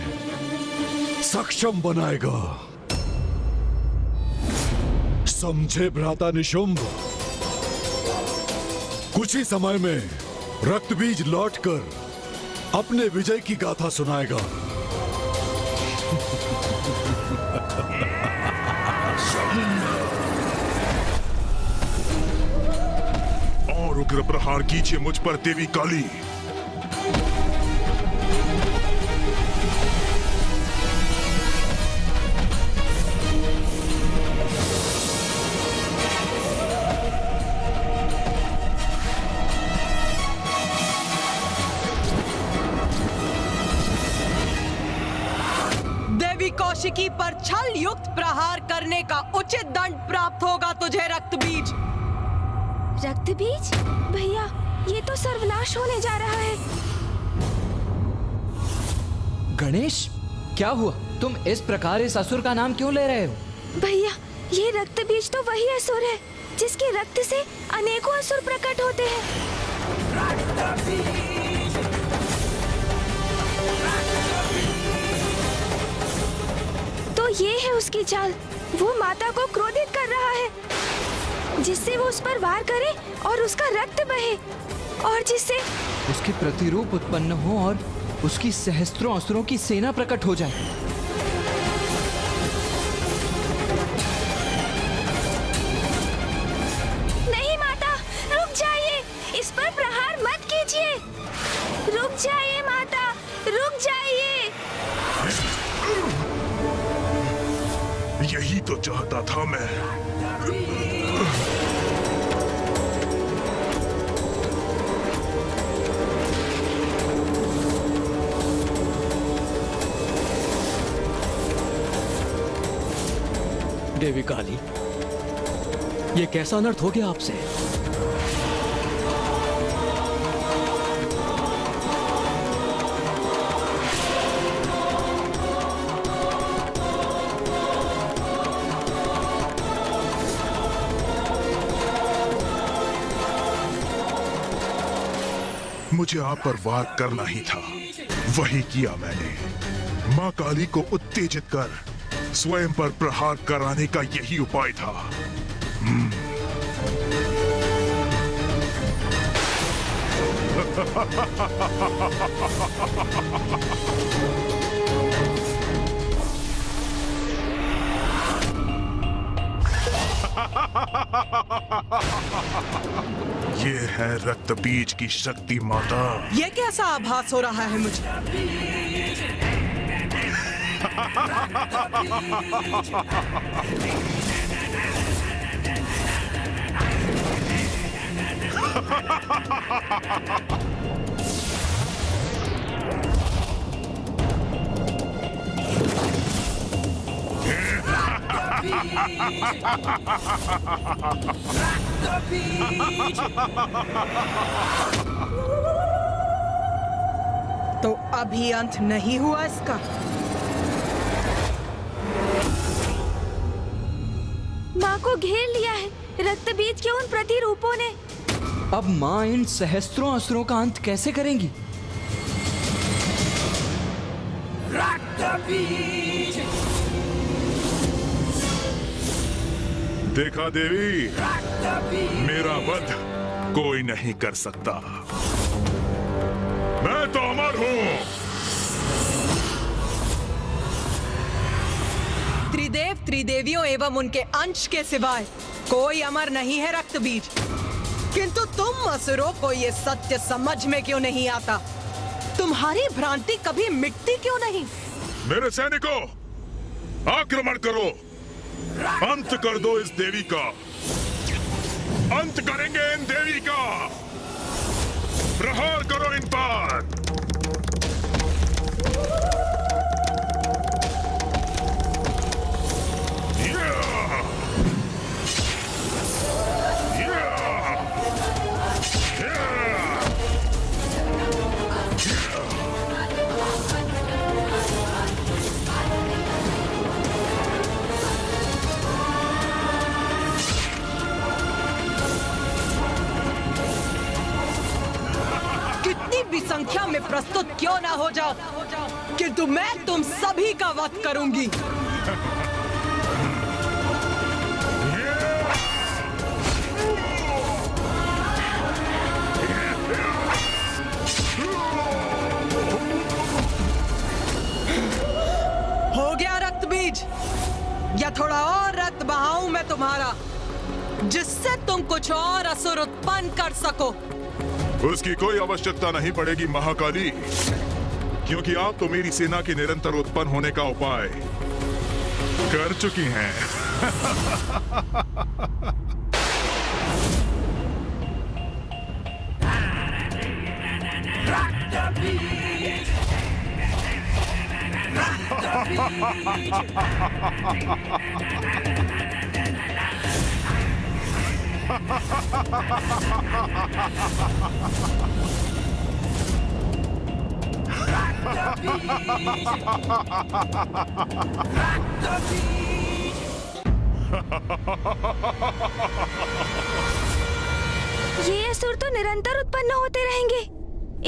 सक्षम बनाएगा। समझे भ्राता निशुंभ? कुछ ही समय में रक्त बीज लौटकर अपने विजय की गाथा सुनाएगा। और उग्र प्रहार कीजिए मुझ पर देवी काली। कौशिकी पर छल युक्त प्रहार करने का उचित दंड प्राप्त होगा तुझे रक्त बीज। रक्त बीज? भैया, ये तो सर्वनाश होने जा रहा है। गणेश, क्या हुआ? तुम इस प्रकार इस असुर का नाम क्यों ले रहे हो? भैया, ये रक्त बीज तो वही असुर है जिसके रक्त से अनेकों असुर प्रकट होते हैं। तो ये है उसकी चाल। वो माता को क्रोधित कर रहा है, जिससे वो उस पर वार करे और उसका रक्त बहे, और जिससे उसके प्रतिरूप उत्पन्न हो और उसकी सहस्त्रों असुरों की सेना प्रकट हो जाए। नहीं माता, रुक जाइए, इस पर प्रहार मत कीजिए। रुक जाइए माता, रुक जाइए। यही तो चाहता था मैं। देवी काली, ये कैसा अनर्थ हो गया आपसे? मुझे आप पर वार करना ही था, वही किया मैंने। मां काली को उत्तेजित कर स्वयं पर प्रहार कराने का यही उपाय था। ये है रक्त बीज की शक्ति माता। ये कैसा आभास हो रहा है मुझे? तो अभी अंत नहीं हुआ इसका? माँ को घेर लिया है रक्त बीज के उन प्रतिरूपों ने। अब माँ इन सहस्त्रों असुरों का अंत कैसे करेंगी? रक्त बीज। देखा देवी, मेरा वध कोई नहीं कर सकता। मैं तो अमर हूँ। त्रिदेव त्रिदेवियों एवं उनके अंश के सिवाय कोई अमर नहीं है रक्त बीज। किंतु तुम असुरों को ये सत्य समझ में क्यों नहीं आता? तुम्हारी भ्रांति कभी मिटती क्यों नहीं? मेरे सैनिकों, आक्रमण करो, अंत कर दो इस देवी का। अंत करेंगे इन देवी का। प्रहार करो इन पर। संख्या में प्रस्तुत क्यों ना हो जाओ, किंतु मैं तुम सभी का वध करूंगी। हो गया रक्त बीज, या थोड़ा और रक्त बहाऊं मैं तुम्हारा, जिससे तुम कुछ और असुर उत्पन्न कर सको। उसकी कोई आवश्यकता नहीं पड़ेगी महाकाली, क्योंकि आप तो मेरी सेना के निरंतर उत्पन्न होने का उपाय कर चुकी हैं। ये असुर तो निरंतर उत्पन्न होते रहेंगे,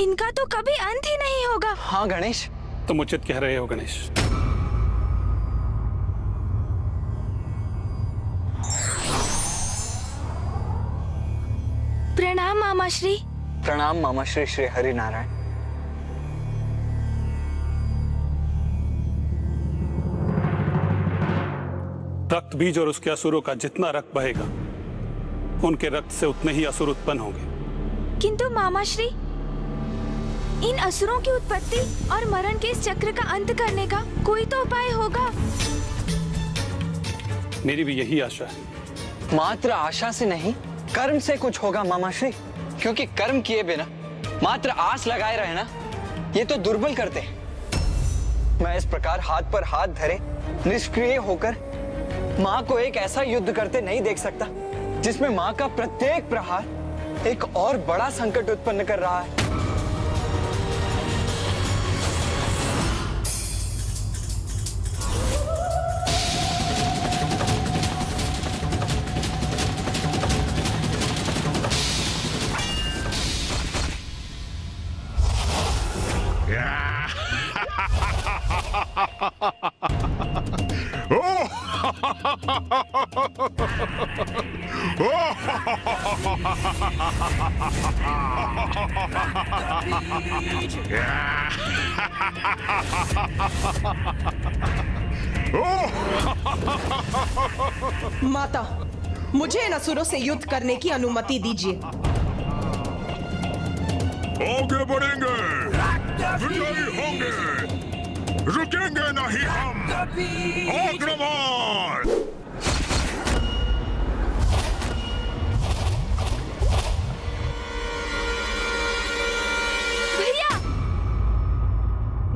इनका तो कभी अंत ही नहीं होगा। हाँ गणेश, तुम उचित कह रहे हो गणेश। प्रणाम मामाश्री। प्रणाम मामाश्री श्री हरि नारायण। रक्त बीज और उसके असुरों का जितना रक्त बहेगा, उनके रक्त से उतने ही असुर उत्पन्न होंगे। किंतु मामाश्री, इन असुरों की उत्पत्ति और मरण के इस चक्र का अंत करने का कोई तो उपाय होगा। मेरी भी यही आशा है। मात्र आशा से नहीं, कर्म से कुछ होगा मामाश्री, क्योंकि कर्म किए बिना मात्र आस लगाए रहना ये तो दुर्बल करते हैं। मैं इस प्रकार हाथ पर हाथ धरे निष्क्रिय होकर माँ को एक ऐसा युद्ध करते नहीं देख सकता जिसमें माँ का प्रत्येक प्रहार एक और बड़ा संकट उत्पन्न कर रहा है। माता, मुझे इन असुरों से युद्ध करने की अनुमति दीजिए। आगे बढ़ेंगे, विजयी होंगे, रुकेंगे नहीं हम। आक्रमण!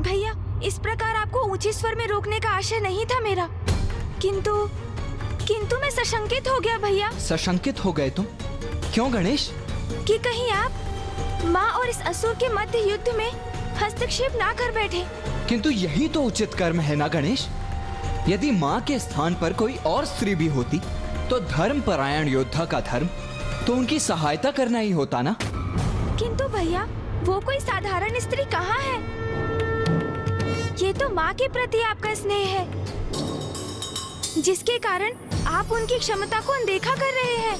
भैया, इस प्रकार आपको ऊंचे स्वर में रोकने का आशय नहीं था मेरा, किंतु मैं सशंकित हो गया भैया। सशंकित हो गए तुम? क्यों गणेश? कि कहीं आप माँ और इस असुर के मध्य युद्ध में हस्तक्षेप ना कर बैठे। किंतु यही तो उचित कर्म है ना गणेश। यदि माँ के स्थान पर कोई और स्त्री भी होती तो धर्मपरायण योद्धा का धर्म तो उनकी सहायता करना ही होता ना। किंतु भैया, वो कोई साधारण स्त्री कहाँ है? ये तो माँ के प्रति आपका स्नेह है, जिसके कारण आप उनकी क्षमता को अनदेखा कर रहे हैं।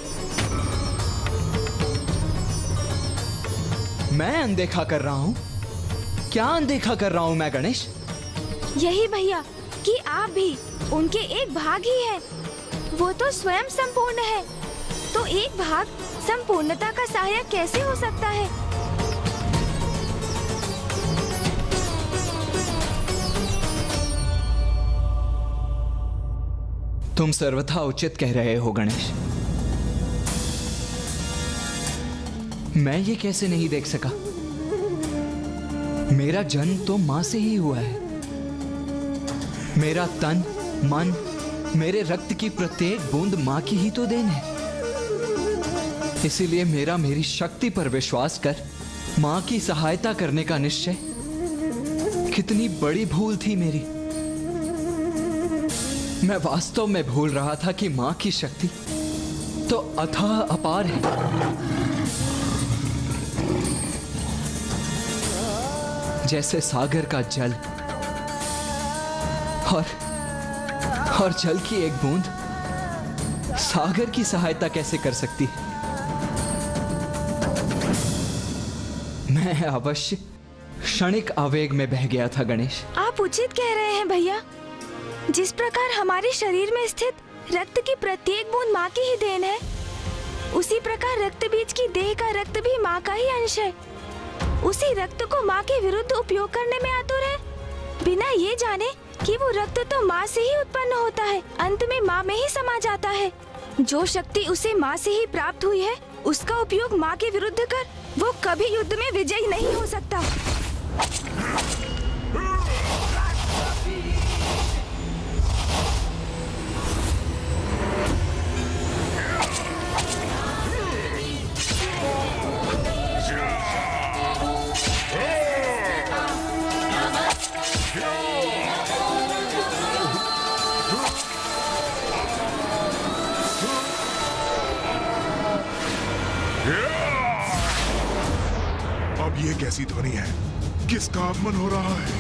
मैं अनदेखा कर रहा हूँ? क्या अनदेखा कर रहा हूँ मैं गणेश? यही भैया कि आप भी उनके एक भाग ही हैं। वो तो स्वयं संपूर्ण है, तो एक भाग संपूर्णता का सहायक कैसे हो सकता है? तुम सर्वथा उचित कह रहे हो गणेश। मैं ये कैसे नहीं देख सका? मेरा जन्म तो मां से ही हुआ है। मेरा तन, मन, मेरे रक्त की प्रत्येक बूंद मां की ही तो देन है। इसीलिए मेरी शक्ति पर विश्वास कर मां की सहायता करने का निश्चय कितनी बड़ी भूल थी मेरी। मैं वास्तव में भूल रहा था कि मां की शक्ति तो अथाह अपार है। जैसे सागर का जल और जल की एक बूंद सागर की सहायता कैसे कर सकती है? मैं अवश्य क्षणिक आवेग में बह गया था गणेश। आप उचित कह रहे हैं भैया। जिस प्रकार हमारे शरीर में स्थित रक्त की प्रत्येक बूंद माँ की ही देन है, उसी प्रकार रक्त बीज की देह का रक्त भी माँ का ही अंश है। उसी रक्त को माँ के विरुद्ध उपयोग करने में आतुर है, बिना ये जाने कि वो रक्त तो माँ से ही उत्पन्न होता है, अंत में माँ में ही समा जाता है। जो शक्ति उसे माँ से ही प्राप्त हुई है, उसका उपयोग माँ के विरुद्ध कर वो कभी युद्ध में विजयी नहीं हो सकता। अब ये कैसी ध्वनि है? किसका आगमन हो रहा है?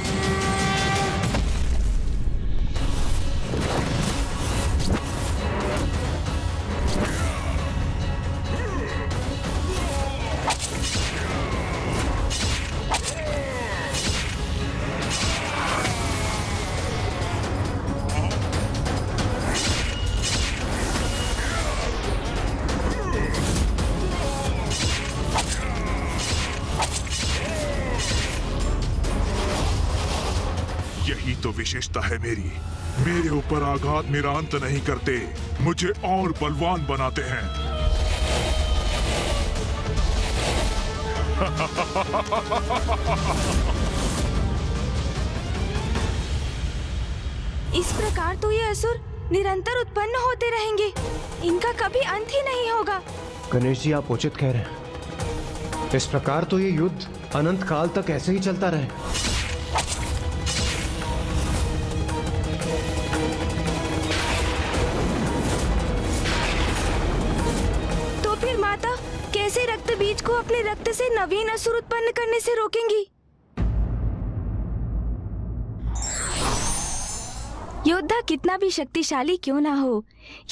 यही तो विशेषता है मेरी। मेरे ऊपर आघात मेरा अंत नहीं करते, मुझे और बलवान बनाते हैं। इस प्रकार तो ये असुर निरंतर उत्पन्न होते रहेंगे, इनका कभी अंत ही नहीं होगा। गणेश जी, आप उचित कह रहे हैं। इस प्रकार तो ये युद्ध अनंत काल तक ऐसे ही चलता रहे। कैसे रक्त बीज को अपने रक्त से नवीन असुर उत्पन्न करने से रोकेंगी? योद्धा कितना भी शक्तिशाली क्यों ना हो,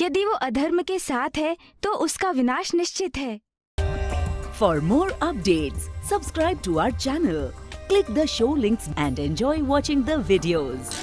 यदि वो अधर्म के साथ है तो उसका विनाश निश्चित है। For more updates, subscribe to our channel, click the show links and enjoy watching the videos.